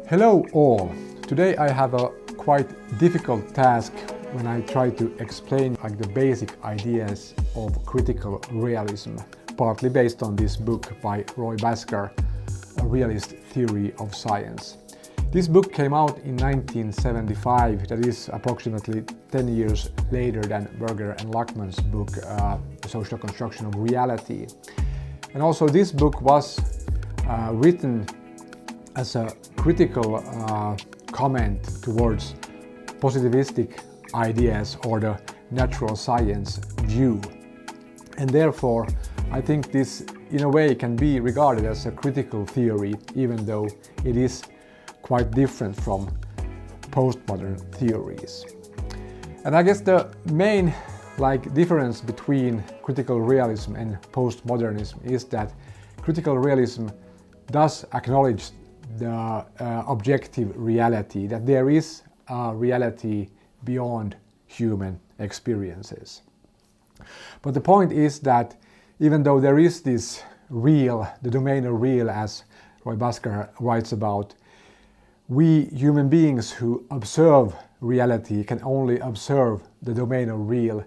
Hello all! Today I have a quite difficult task when I try to explain the basic ideas of critical realism, partly based on this book by Bhaskar, A Realist Theory of Science. This book came out in 1975, that is approximately 10 years later than Berger and Lachmann's book, The Social Construction of Reality. And also this book was written as a critical comment towards positivistic ideas or the natural science view. And therefore, I think this in a way can be regarded as a critical theory, even though it is quite different from postmodern theories. And I guess the main difference between critical realism and postmodernism is that critical realism does acknowledge the objective reality, that there is a reality beyond human experiences. But the point is that even though there is this real, the domain of real, as Bhaskar writes about, we human beings who observe reality can only observe the domain of real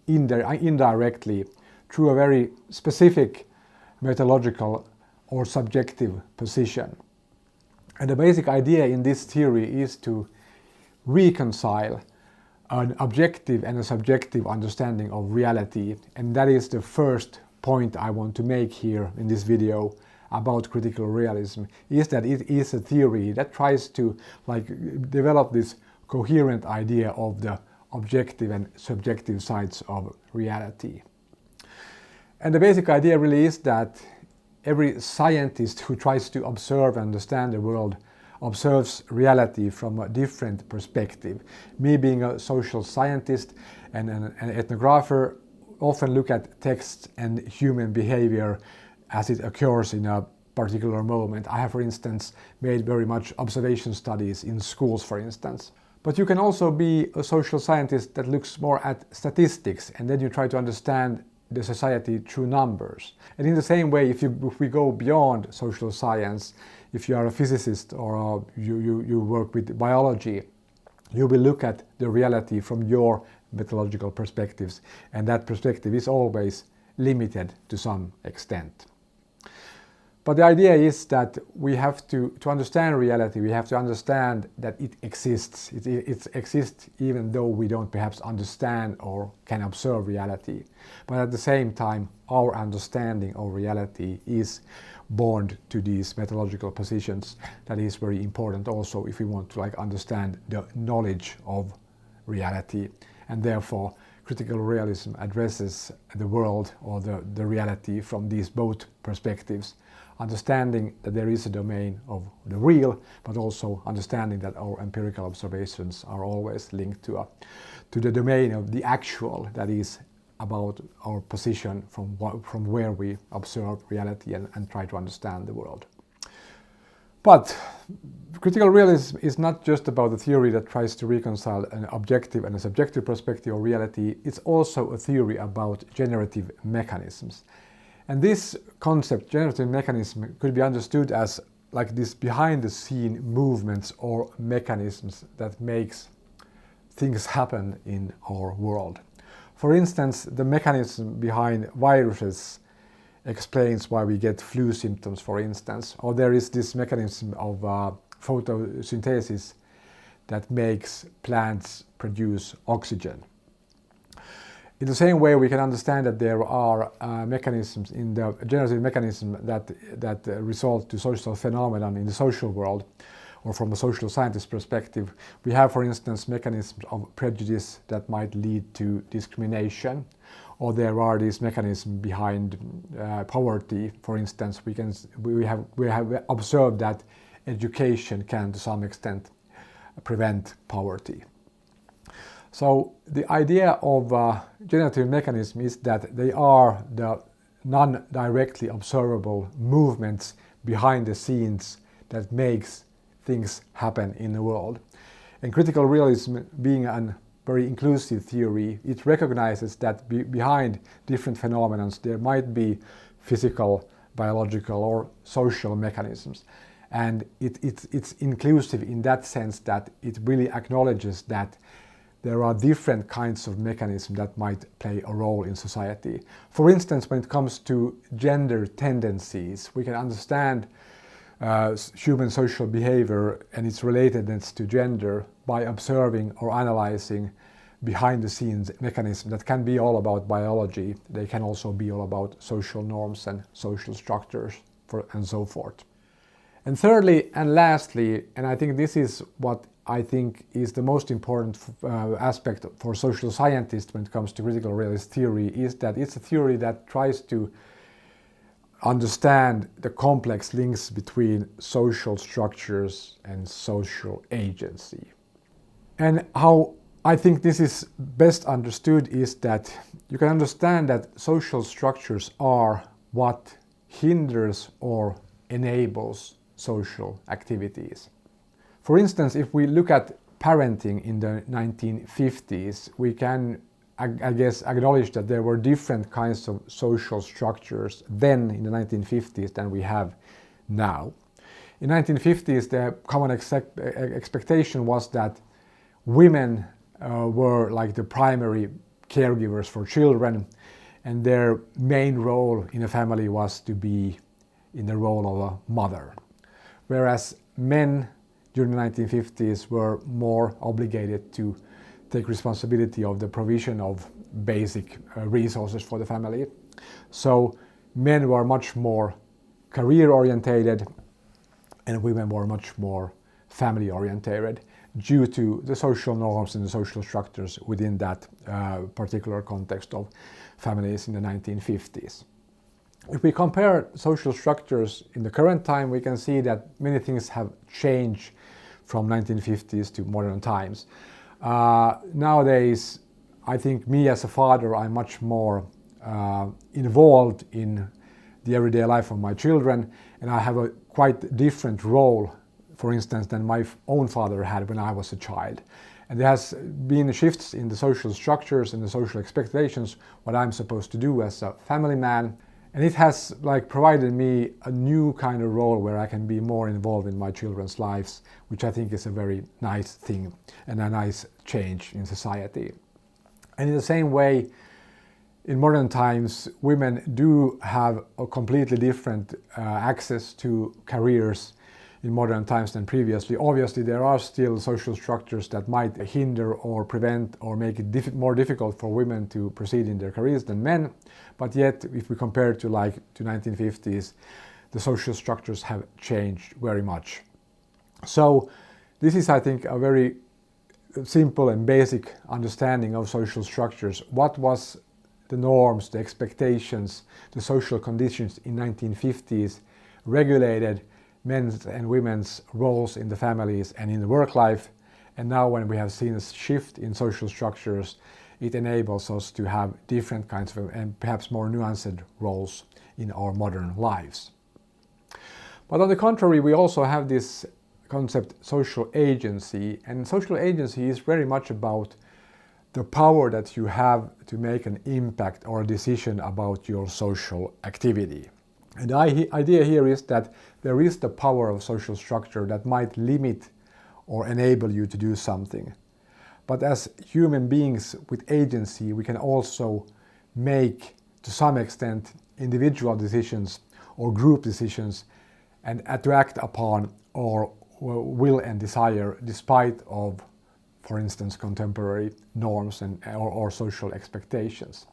indirectly through a very specific methodological or subjective position. And the basic idea in this theory is to reconcile an objective and a subjective understanding of reality. And that is the first point I want to make here in this video about critical realism, is that it is a theory that tries to develop this coherent idea of the objective and subjective sides of reality. And the basic idea really is that every scientist who tries to observe and understand the world observes reality from a different perspective. Me being a social scientist and an ethnographer often look at texts and human behavior as it occurs in a particular moment. I have, for instance, made very much observation studies in schools, for instance. But you can also be a social scientist that looks more at statistics, and then you try to understand the society through numbers. And in the same way, if we go beyond social science, if you are a physicist or you work with biology, you will look at the reality from your methodological perspectives, and that perspective is always limited to some extent. But the idea is that we have to understand reality, we have to understand that it exists. It exists even though we don't perhaps understand or can observe reality. But at the same time, our understanding of reality is bound to these methodological positions. That is very important also if we want to understand the knowledge of reality. And therefore, critical realism addresses the world or the reality from these both perspectives. Understanding that there is a domain of the real, but also understanding that our empirical observations are always linked to the domain of the actual, that is about our position from where we observe reality and try to understand the world. But critical realism is not just about the theory that tries to reconcile an objective and a subjective perspective of reality, it's also a theory about generative mechanisms. And this concept, generative mechanism, could be understood as this behind-the-scene movements or mechanisms that makes things happen in our world. For instance, the mechanism behind viruses explains why we get flu symptoms, for instance. Or there is this mechanism of photosynthesis that makes plants produce oxygen. In the same way, we can understand that there are mechanisms in the generative mechanism that result to social phenomenon in the social world, or from a social scientist perspective. We have, for instance, mechanisms of prejudice that might lead to discrimination, or there are these mechanisms behind poverty. For instance, we have observed that education can, to some extent, prevent poverty. So the idea of generative mechanism is that they are the non-directly observable movements behind the scenes that makes things happen in the world. And critical realism, being a very inclusive theory, it recognizes that behind different phenomena there might be physical, biological or social mechanisms. And it's inclusive in that sense that it really acknowledges that there are different kinds of mechanisms that might play a role in society. For instance, when it comes to gender tendencies, we can understand human social behavior and its relatedness to gender by observing or analyzing behind the scenes mechanisms that can be all about biology. They can also be all about social norms and social structures and so forth. And thirdly and lastly, and I think this is what I think is the most important aspect for social scientists when it comes to critical realist theory, is that it's a theory that tries to understand the complex links between social structures and social agency. And how I think this is best understood is that you can understand that social structures are what hinders or enables social activities. For instance, if we look at parenting in the 1950s, we can, I guess, acknowledge that there were different kinds of social structures then in the 1950s than we have now. In the 1950s, the common expectation was that women were like the primary caregivers for children, and their main role in a family was to be in the role of a mother. Whereas men during the 1950s were more obligated to take responsibility of the provision of basic resources for the family. So men were much more career orientated and women were much more family orientated due to the social norms and the social structures within that particular context of families in the 1950s. If we compare social structures in the current time, we can see that many things have changed from 1950s to modern times. Nowadays, I think me as a father, I'm much more involved in the everyday life of my children, and I have a quite different role, for instance, than my own father had when I was a child. And there has been shifts in the social structures and the social expectations, what I'm supposed to do as a family man. And it has provided me a new kind of role where I can be more involved in my children's lives, which I think is a very nice thing and a nice change in society. And in the same way, in modern times, women do have a completely different access to careers in modern times than previously. Obviously, there are still social structures that might hinder or prevent or make it more difficult for women to proceed in their careers than men. But yet, if we compare to 1950s, the social structures have changed very much. So this is, I think, a very simple and basic understanding of social structures. What was the norms, the expectations, the social conditions in 1950s regulated men's and women's roles in the families and in the work life. And now when we have seen a shift in social structures, it enables us to have different kinds of and perhaps more nuanced roles in our modern lives. But on the contrary, we also have this concept social agency, and social agency is very much about the power that you have to make an impact or a decision about your social activity. And the idea here is that there is the power of social structure that might limit or enable you to do something. But as human beings with agency, we can also make, to some extent, individual decisions or group decisions and to act upon our will and desire despite of, for instance, contemporary norms or social expectations.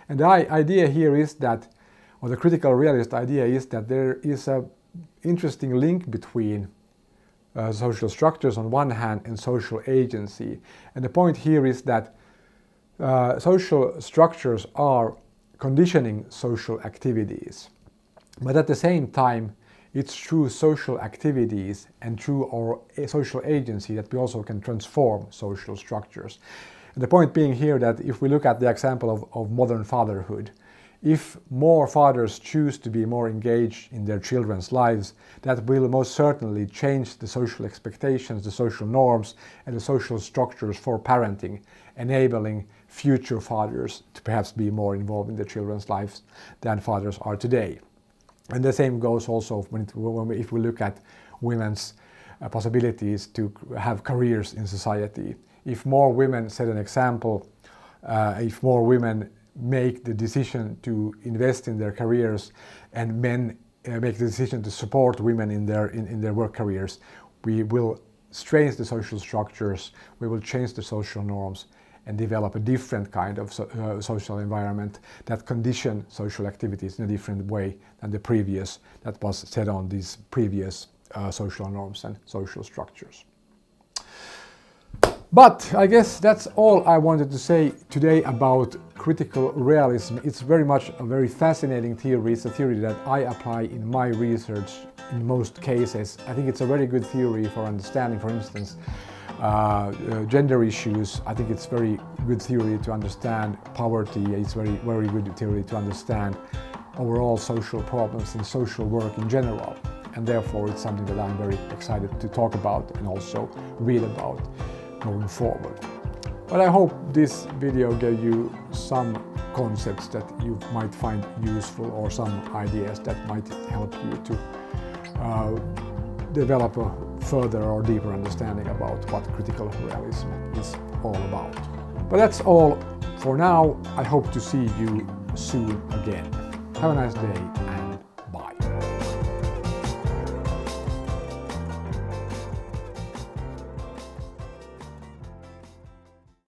And the idea here is that, or the critical realist idea is that there is an interesting link between social structures on one hand and social agency. And the point here is that social structures are conditioning social activities. But at the same time, it's through social activities and through our social agency that we also can transform social structures. And the point being here that if we look at the example of modern fatherhood, if more fathers choose to be more engaged in their children's lives, that will most certainly change the social expectations, the social norms, and the social structures for parenting, enabling future fathers to perhaps be more involved in their children's lives than fathers are today. And the same goes also if we look at women's possibilities to have careers in society. If more women set an example, if more women make the decision to invest in their careers, and men make the decision to support women in their work careers, we will change the social structures, we will change the social norms, and develop a different kind of social environment that condition social activities in a different way than the previous, that was set on these previous social norms and social structures. But I guess that's all I wanted to say today about critical realism. It's very much a very fascinating theory. It's a theory that I apply in my research in most cases. I think it's a very good theory for understanding, for instance, gender issues. I think it's very good theory to understand poverty. It's very good theory to understand overall social problems and social work in general. And therefore it's something that I'm very excited to talk about and also read about going forward. But I hope this video gave you some concepts that you might find useful, or some ideas that might help you to develop a further or deeper understanding about what critical realism is all about. But that's all for now. I hope to see you soon again. Have a nice day.